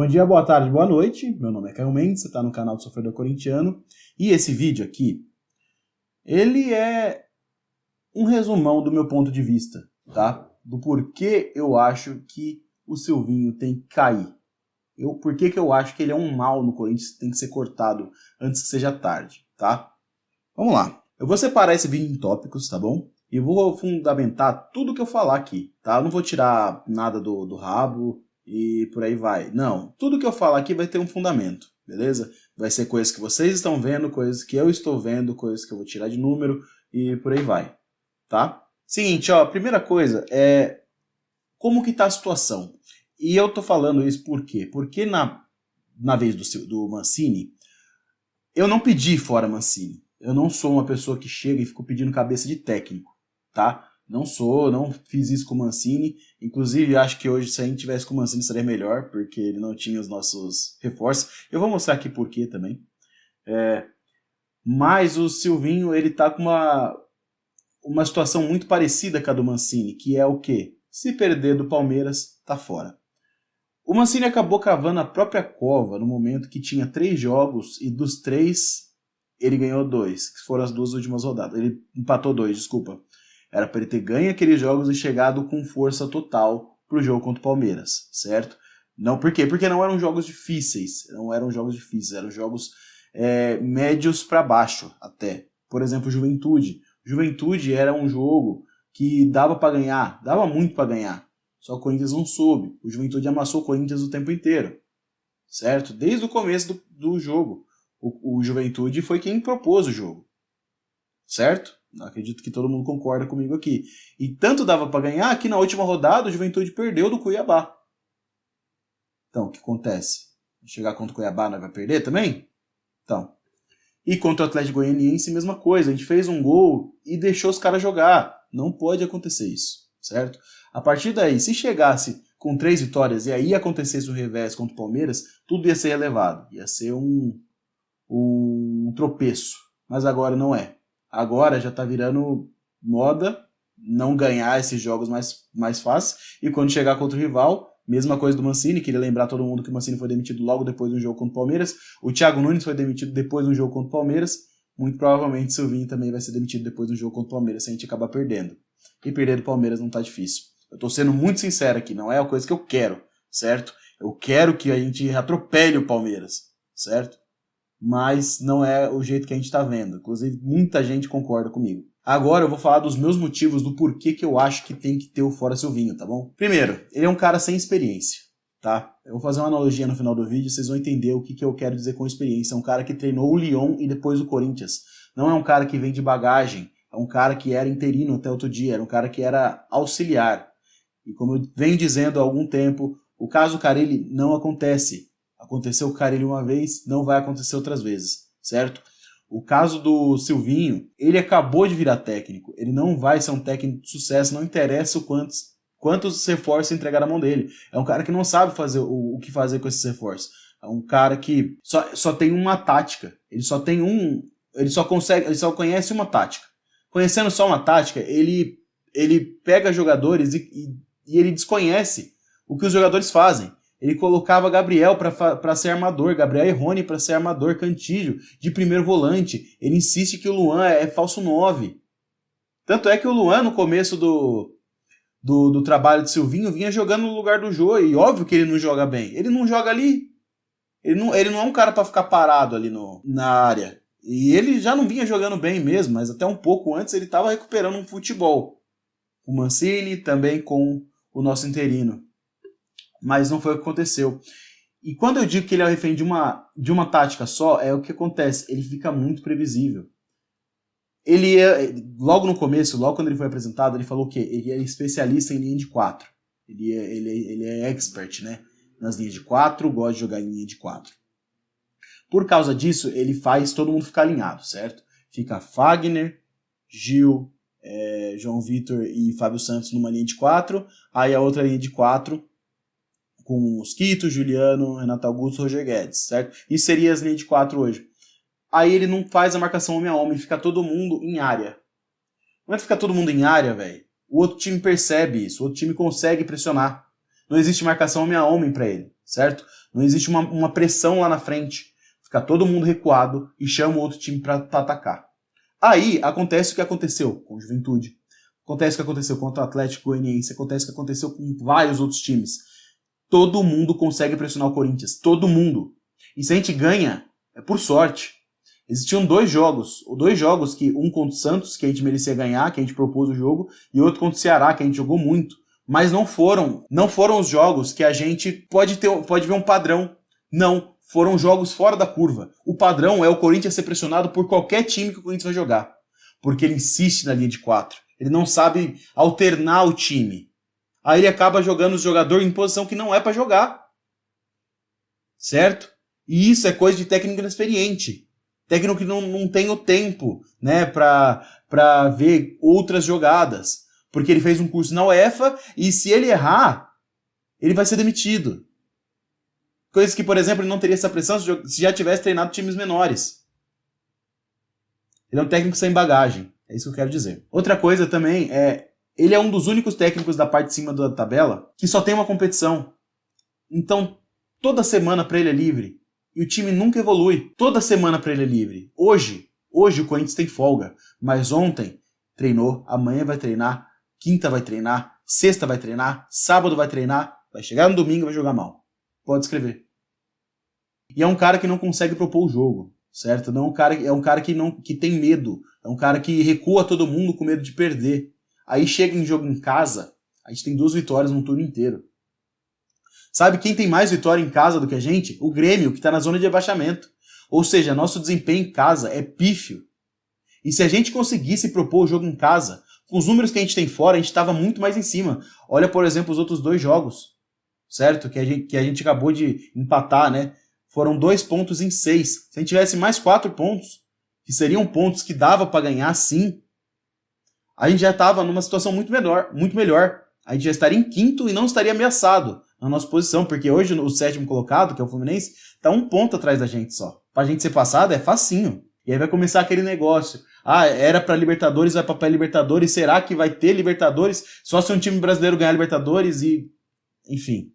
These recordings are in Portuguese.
Bom dia, boa tarde, boa noite. Meu nome é Caio Mendes, você está no canal do Sofredor Corintiano. E esse vídeo aqui, ele é um resumão do meu ponto de vista, tá? Do porquê eu acho que o Silvinho tem que cair. Por que eu acho que ele é um mal no Corinthians, tem que ser cortado antes que seja tarde, tá? Vamos lá. Eu vou separar esse vídeo em tópicos, tá bom? E vou fundamentar tudo que eu falar aqui, tá? Eu não vou tirar nada do rabo e por aí vai. Não, tudo que eu falar aqui vai ter um fundamento, beleza? Vai ser coisas que vocês estão vendo, coisas que eu estou vendo, coisas que eu vou tirar de número e por aí vai, tá? Seguinte, ó, primeira coisa é como que tá a situação. E eu tô falando isso por quê? Porque na vez do Mancini, eu não pedi fora Mancini. Eu não sou uma pessoa que chega e fico pedindo cabeça de técnico, tá? Não sou, não fiz isso com o Mancini. Inclusive, acho que hoje, se a gente tivesse com o Mancini, seria melhor, porque ele não tinha os nossos reforços. Eu vou mostrar aqui por quê também. Mas o Silvinho, ele tá com uma situação muito parecida com a do Mancini, que é o quê? Se perder do Palmeiras, tá fora. O Mancini acabou cavando a própria cova no momento que tinha 3 jogos e dos 3 ele ganhou 2, que foram as 2 últimas rodadas. Ele empatou 2, desculpa. Era para ele ter ganho aqueles jogos e chegado com força total pro jogo contra o Palmeiras, certo? Não, por quê? Porque não eram jogos difíceis. Não eram jogos difíceis, eram jogos médios para baixo até. Por exemplo, Juventude. Juventude era um jogo que dava para ganhar, dava muito para ganhar. Só o Corinthians não soube. O Juventude amassou o Corinthians o tempo inteiro, certo? Desde o começo do jogo. O Juventude foi quem propôs o jogo, certo? Acredito que todo mundo concorda comigo aqui. E tanto dava para ganhar que na última rodada o Juventude perdeu do Cuiabá. Então, o que acontece? Chegar contra o Cuiabá, nós vai perder também? Então. E contra o Atlético Goianiense, mesma coisa. A gente fez um gol e deixou os caras jogar. Não pode acontecer isso, certo? A partir daí, se chegasse com 3 vitórias e aí acontecesse o revés contra o Palmeiras, tudo ia ser elevado. Ia ser um tropeço. Mas agora não é. Agora já tá virando moda não ganhar esses jogos mais fáceis. E quando chegar contra o rival, mesma coisa do Mancini. Queria lembrar todo mundo que o Mancini foi demitido logo depois do jogo contra o Palmeiras. O Thiago Nunes foi demitido depois do jogo contra o Palmeiras. Muito provavelmente o Silvinho também vai ser demitido depois do jogo contra o Palmeiras, se a gente acabar perdendo. E perder do Palmeiras não tá difícil. Eu tô sendo muito sincero aqui, não é a coisa que eu quero, certo? Eu quero que a gente atropele o Palmeiras, certo? Mas não é o jeito que a gente tá vendo. Inclusive, muita gente concorda comigo. Agora eu vou falar dos meus motivos do porquê que eu acho que tem que ter o fora Silvinho, tá bom? Primeiro, ele é um cara sem experiência, tá? Eu vou fazer uma analogia no final do vídeo, vocês vão entender o que eu quero dizer com experiência. É um cara que treinou o Lyon e depois o Corinthians. Não é um cara que vem de bagagem, é um cara que era interino até outro dia, era um cara que era auxiliar. E como eu venho dizendo há algum tempo, o caso Carille não acontece. Aconteceu com o Carille uma vez, não vai acontecer outras vezes, certo? O caso do Silvinho, ele acabou de virar técnico. Ele não vai ser um técnico de sucesso, não interessa o quantos reforços entregar na mão dele. É um cara que não sabe fazer o que fazer com esses reforços. É um cara que só tem uma tática. Ele só conhece uma tática. Conhecendo só uma tática, ele pega jogadores e ele desconhece o que os jogadores fazem. Ele colocava Gabriel para ser armador, Gabriel e Rony para ser armador, Cantillo de primeiro volante. Ele insiste que o Luan é falso 9. Tanto é que o Luan, no começo do trabalho de Silvinho, vinha jogando no lugar do Jô, e óbvio que ele não joga bem. Ele não joga ali. Ele não é um cara para ficar parado ali na área. E ele já não vinha jogando bem mesmo, mas até um pouco antes ele estava recuperando um futebol. O Mancini também com o nosso interino. Mas não foi o que aconteceu. E quando eu digo que ele é refém de uma tática só, é o que acontece. Ele fica muito previsível. Logo no começo, logo quando ele foi apresentado, ele falou que ele é especialista em linha de 4. Ele é expert, né? Nas linhas de 4, gosta de jogar em linha de 4. Por causa disso, ele faz todo mundo ficar alinhado, certo? Fica Fagner, Gil, João Vitor e Fábio Santos numa linha de 4. Aí a outra linha de 4 com Mosquito, Juliano, Renato Augusto, Roger Guedes, certo? Isso seria as linhas de 4 hoje. Aí ele não faz a marcação homem a homem, fica todo mundo em área. Não é ficar todo mundo em área, velho. O outro time percebe isso, o outro time consegue pressionar. Não existe marcação homem a homem pra ele, certo? Não existe uma pressão lá na frente. Fica todo mundo recuado e chama o outro time para atacar. Aí acontece o que aconteceu com o Juventude, acontece o que aconteceu contra o Atlético Goianiense, acontece o que aconteceu com vários outros times. Todo mundo consegue pressionar o Corinthians, todo mundo. E se a gente ganha, é por sorte. Existiam dois jogos que um contra o Santos, que a gente merecia ganhar, que a gente propôs o jogo, e outro contra o Ceará, que a gente jogou muito. Mas não foram os jogos que a gente pode ver um padrão. Não, foram jogos fora da curva. O padrão é o Corinthians ser pressionado por qualquer time que o Corinthians vai jogar. Porque ele insiste na linha de 4. Ele não sabe alternar o time. Aí ele acaba jogando o jogador em posição que não é para jogar. Certo? E isso é coisa de técnico inexperiente. Técnico que não tem o tempo, né, para ver outras jogadas. Porque ele fez um curso na UEFA e se ele errar, ele vai ser demitido. Coisas que, por exemplo, ele não teria essa pressão se já tivesse treinado times menores. Ele é um técnico sem bagagem. É isso que eu quero dizer. Outra coisa também ele é um dos únicos técnicos da parte de cima da tabela que só tem uma competição. Então, toda semana para ele é livre. E o time nunca evolui. Toda semana para ele é livre. Hoje o Corinthians tem folga. Mas ontem treinou, amanhã vai treinar, quinta vai treinar, sexta vai treinar, sábado vai treinar, vai chegar no domingo e vai jogar mal. Pode escrever. E é um cara que não consegue propor o jogo, certo? Não é um cara que tem medo. É um cara que recua todo mundo com medo de perder. Aí chega em jogo em casa, a gente tem 2 vitórias no turno inteiro. Sabe quem tem mais vitória em casa do que a gente? O Grêmio, que está na zona de rebaixamento. Ou seja, nosso desempenho em casa é pífio. E se a gente conseguisse propor o jogo em casa, com os números que a gente tem fora, a gente estava muito mais em cima. Olha, por exemplo, os outros 2 jogos, certo? Que a gente acabou de empatar, né? Foram 2 pontos em 6. Se a gente tivesse mais 4 pontos, que seriam pontos que dava para ganhar sim, a gente já estava numa situação muito melhor. A gente já estaria em quinto e não estaria ameaçado na nossa posição, porque hoje o 7º colocado, que é o Fluminense, está 1 ponto atrás da gente só. Pra gente ser passado é facinho. E aí vai começar aquele negócio. Ah, era pra Libertadores, vai pra pré-Libertadores, será que vai ter Libertadores? Só se um time brasileiro ganhar Libertadores e... Enfim,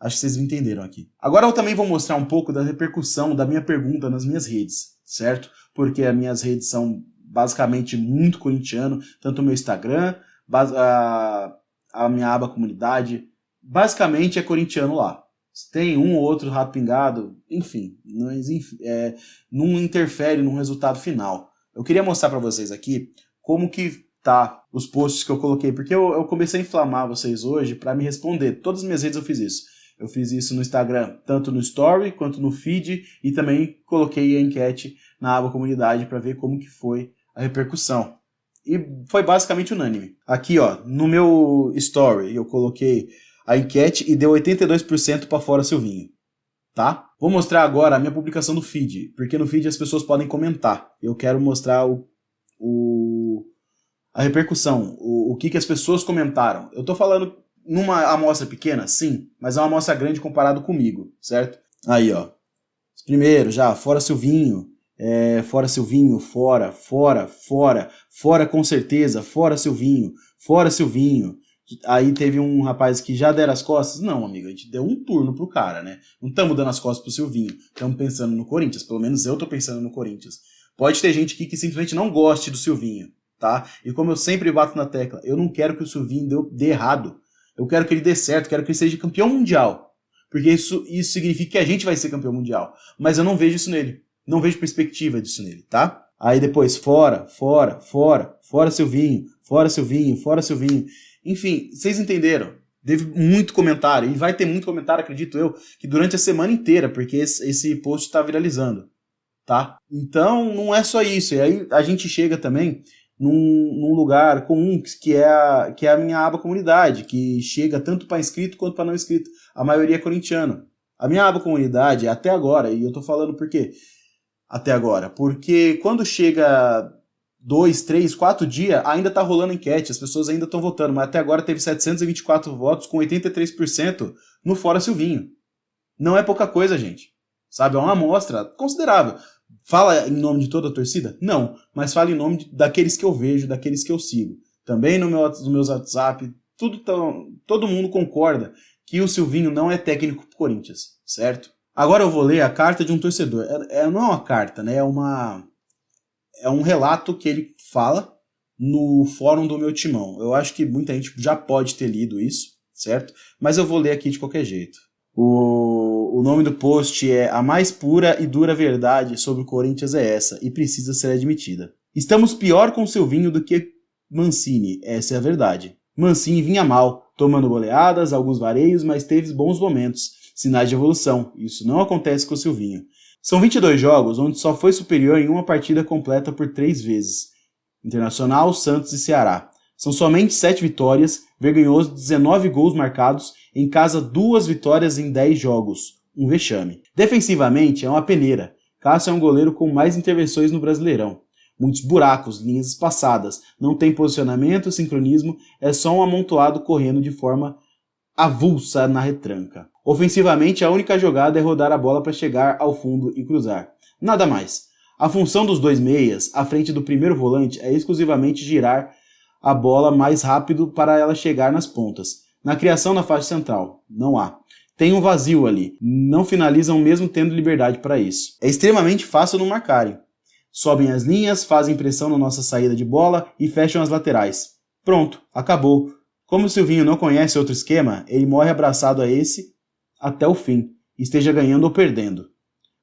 acho que vocês me entenderam aqui. Agora eu também vou mostrar um pouco da repercussão da minha pergunta nas minhas redes, certo? Porque as minhas redes são basicamente muito corintiano, tanto o meu Instagram, a minha aba comunidade, basicamente é corintiano lá. Tem um ou outro rato pingado, enfim, não interfere no resultado final. Eu queria mostrar para vocês aqui como que tá os posts que eu coloquei, porque eu comecei a inflamar vocês hoje para me responder. Todas as minhas redes eu fiz isso. Eu fiz isso no Instagram, tanto no Story quanto no Feed, e também coloquei a enquete na aba comunidade para ver como que foi a repercussão. E foi basicamente unânime. Aqui, ó, no meu Story eu coloquei a enquete e deu 82% para fora Silvinho, tá? Vou mostrar agora a minha publicação do feed, porque no feed as pessoas podem comentar. Eu quero mostrar a repercussão, o que as pessoas comentaram. Eu tô falando numa amostra pequena, sim, mas é uma amostra grande comparado comigo, certo? Aí, ó. Primeiro, já, fora Silvinho, fora Silvinho, fora com certeza, fora Silvinho. Aí teve um rapaz que já deram as costas. Não, amigo, a gente deu um turno pro cara, né? Não estamos dando as costas pro Silvinho. Estamos pensando no Corinthians. Pelo menos eu tô pensando no Corinthians. Pode ter gente aqui que simplesmente não goste do Silvinho, tá? E como eu sempre bato na tecla, eu não quero que o Silvinho dê errado. Eu quero que ele dê certo, quero que ele seja campeão mundial. Porque isso significa que a gente vai ser campeão mundial. Mas eu não vejo isso nele. Não vejo perspectiva disso nele, tá? Aí depois, fora Silvinho. Enfim, vocês entenderam. Teve muito comentário. E vai ter muito comentário, acredito eu, que durante a semana inteira, porque esse post está viralizando, tá? Então, não é só isso. E aí a gente chega também num lugar comum, que é a minha aba comunidade, que chega tanto para inscrito quanto para não inscrito. A maioria é corintiano. A minha aba comunidade, até agora, e eu tô falando por quê? Até agora, porque quando chega 2, 3, 4 dias, ainda tá rolando enquete, as pessoas ainda estão votando, mas até agora teve 724 votos com 83% no Fora Silvinho. Não é pouca coisa, gente. Sabe, é uma amostra considerável. Fala em nome de toda a torcida? Não, mas fala em nome daqueles que eu vejo, daqueles que eu sigo. Também nos meus WhatsApp, todo mundo concorda que o Silvinho não é técnico pro Corinthians, certo? Agora eu vou ler a carta de um torcedor. Não é uma carta, né? É um relato que ele fala no fórum do Meu Timão. Eu acho que muita gente já pode ter lido isso, certo? Mas eu vou ler aqui de qualquer jeito. O nome do post é "A mais pura e dura verdade sobre o Corinthians é essa, e precisa ser admitida. Estamos pior com o Silvinho do que Mancini, essa é a verdade. Mancini vinha mal, tomando goleadas, alguns vareios, mas teve bons momentos, sinais de evolução. Isso não acontece com o Silvinho. São 22 jogos, onde só foi superior em uma partida completa por 3 vezes. Internacional, Santos e Ceará. São somente 7 vitórias, vergonhoso 19 gols marcados, em casa 2 vitórias em 10 jogos. Um vexame. Defensivamente é uma peneira. Cássio é um goleiro com mais intervenções no Brasileirão. Muitos buracos, linhas espaçadas, não tem posicionamento, sincronismo, é só um amontoado correndo de forma avulsa na retranca. Ofensivamente, a única jogada é rodar a bola para chegar ao fundo e cruzar. Nada mais. A função dos 2 meias, à frente do primeiro volante, é exclusivamente girar a bola mais rápido para ela chegar nas pontas. Na criação na faixa central, não há. Tem um vazio ali, não finalizam mesmo tendo liberdade para isso. É extremamente fácil não marcarem. Sobem as linhas, fazem pressão na nossa saída de bola e fecham as laterais. Pronto, acabou. Como o Silvinho não conhece outro esquema, ele morre abraçado a esse até o fim, esteja ganhando ou perdendo.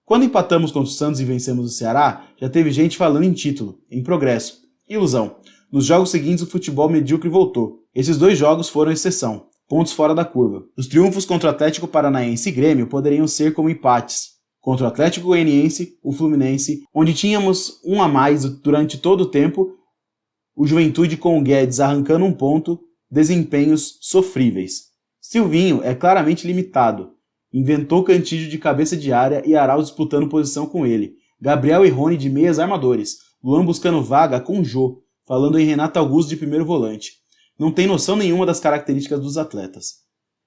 Quando empatamos contra o Santos e vencemos o Ceará, já teve gente falando em título, em progresso. Ilusão. Nos jogos seguintes o futebol medíocre voltou. Esses 2 jogos foram exceção, pontos fora da curva. Os triunfos contra o Atlético Paranaense e Grêmio poderiam ser como empates. Contra o Atlético Goianiense, o Fluminense, onde tínhamos um a mais durante todo o tempo, o Juventude com o Guedes arrancando um ponto, desempenhos sofríveis. Silvinho é claramente limitado. Inventou Cantígio de cabeça de área e Arauz disputando posição com ele. Gabriel e Rony de meias armadores. Luan buscando vaga com Jô, falando em Renato Augusto de primeiro volante. Não tem noção nenhuma das características dos atletas.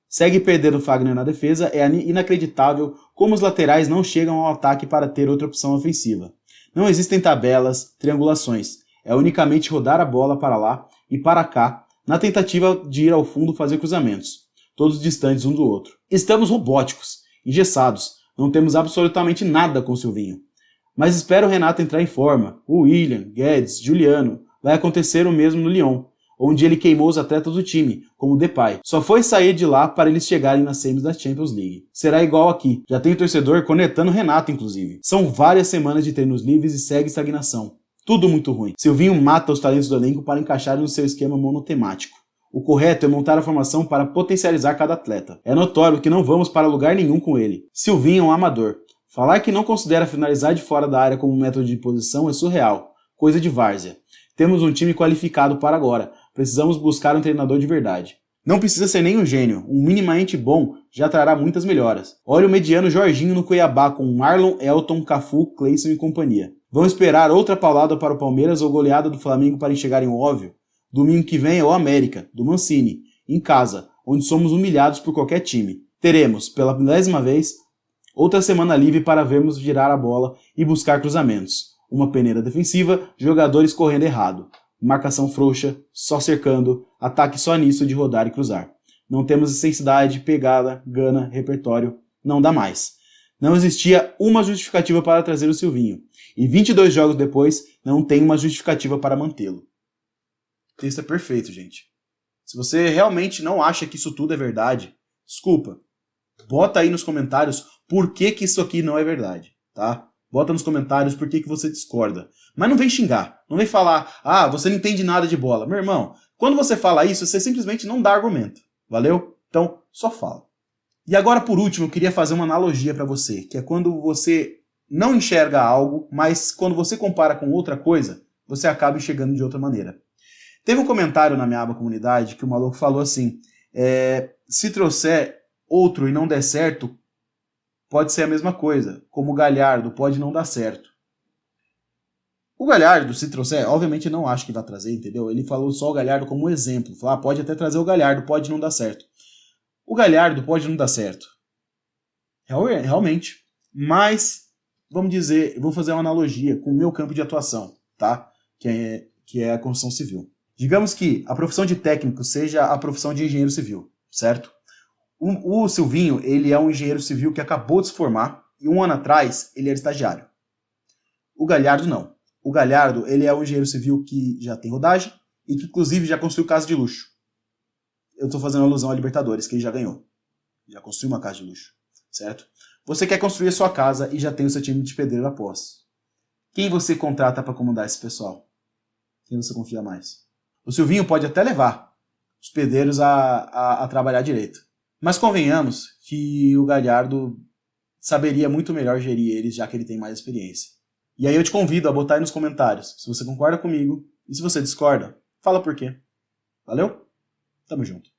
Segue perdendo o Fagner na defesa, é inacreditável como os laterais não chegam ao ataque para ter outra opção ofensiva. Não existem tabelas, triangulações. É unicamente rodar a bola para lá e para cá, na tentativa de ir ao fundo fazer cruzamentos, todos distantes um do outro. Estamos robóticos, engessados, não temos absolutamente nada com o Silvinho. Mas espero o Renato entrar em forma, o William, Guedes, Juliano, vai acontecer o mesmo no Lyon, onde ele queimou os atletas do time, como o Depay. Só foi sair de lá para eles chegarem nas semis da Champions League. Será igual aqui. Já tem torcedor conectando o Renato, inclusive. São várias semanas de treinos livres e segue estagnação. Tudo muito ruim. Silvinho mata os talentos do elenco para encaixarem no seu esquema monotemático. O correto é montar a formação para potencializar cada atleta. É notório que não vamos para lugar nenhum com ele. Silvinho é um amador. Falar que não considera finalizar de fora da área como método de posição é surreal. Coisa de várzea. Temos um time qualificado para agora. Precisamos buscar um treinador de verdade. Não precisa ser nem um gênio, um minimamente bom já trará muitas melhoras. Olha o mediano Jorginho no Cuiabá com Marlon, Elton, Cafu, Cleison e companhia. Vão esperar outra paulada para o Palmeiras ou goleada do Flamengo para enxergarem o óbvio? Domingo que vem é o América, do Mancini, em casa, onde somos humilhados por qualquer time. Teremos, pela 10ª vez, outra semana livre para vermos virar a bola e buscar cruzamentos. Uma peneira defensiva, jogadores correndo errado. Marcação frouxa, só cercando, ataque só nisso de rodar e cruzar. Não temos intensidade, pegada, gana, repertório, não dá mais. Não existia uma justificativa para trazer o Silvinho, e 22 jogos depois não tem uma justificativa para mantê-lo. O texto é perfeito, gente. Se você realmente não acha que isso tudo é verdade, desculpa, bota aí nos comentários por que isso aqui não é verdade, tá? Bota nos comentários por que você discorda. Mas não vem xingar. Não vem falar, você não entende nada de bola. Meu irmão, quando você fala isso, você simplesmente não dá argumento. Valeu? Então, só fala. E agora, por último, eu queria fazer uma analogia para você, que é quando você não enxerga algo, mas quando você compara com outra coisa, você acaba enxergando de outra maneira. Teve um comentário na minha aba comunidade que o maluco falou assim, se trouxer outro e não der certo, pode ser a mesma coisa, como o Galhardo, pode não dar certo. O Galhardo, se trouxer, obviamente não acho que vai trazer, entendeu? Ele falou só o Galhardo como um exemplo. Falou, pode até trazer o Galhardo, pode não dar certo. O Galhardo pode não dar certo. Realmente. Mas, vamos dizer, vou fazer uma analogia com o meu campo de atuação, tá? Que é a construção civil. Digamos que a profissão de técnico seja a profissão de engenheiro civil, certo? O Silvinho, ele é um engenheiro civil que acabou de se formar e 1 ano atrás ele era estagiário. O Galhardo não. O Galhardo, ele é um engenheiro civil que já tem rodagem e que inclusive já construiu casa de luxo. Eu tô fazendo alusão à Libertadores, que ele já ganhou. Já construiu uma casa de luxo, certo? Você quer construir a sua casa e já tem o seu time de pedreiro após. Quem você contrata para comandar esse pessoal? Quem você confia mais? O Silvinho pode até levar os pedreiros a trabalhar direito. Mas convenhamos que o Galhardo saberia muito melhor gerir eles, já que ele tem mais experiência. E aí eu te convido a botar aí nos comentários se você concorda comigo e se você discorda, fala por quê. Valeu? Tamo junto.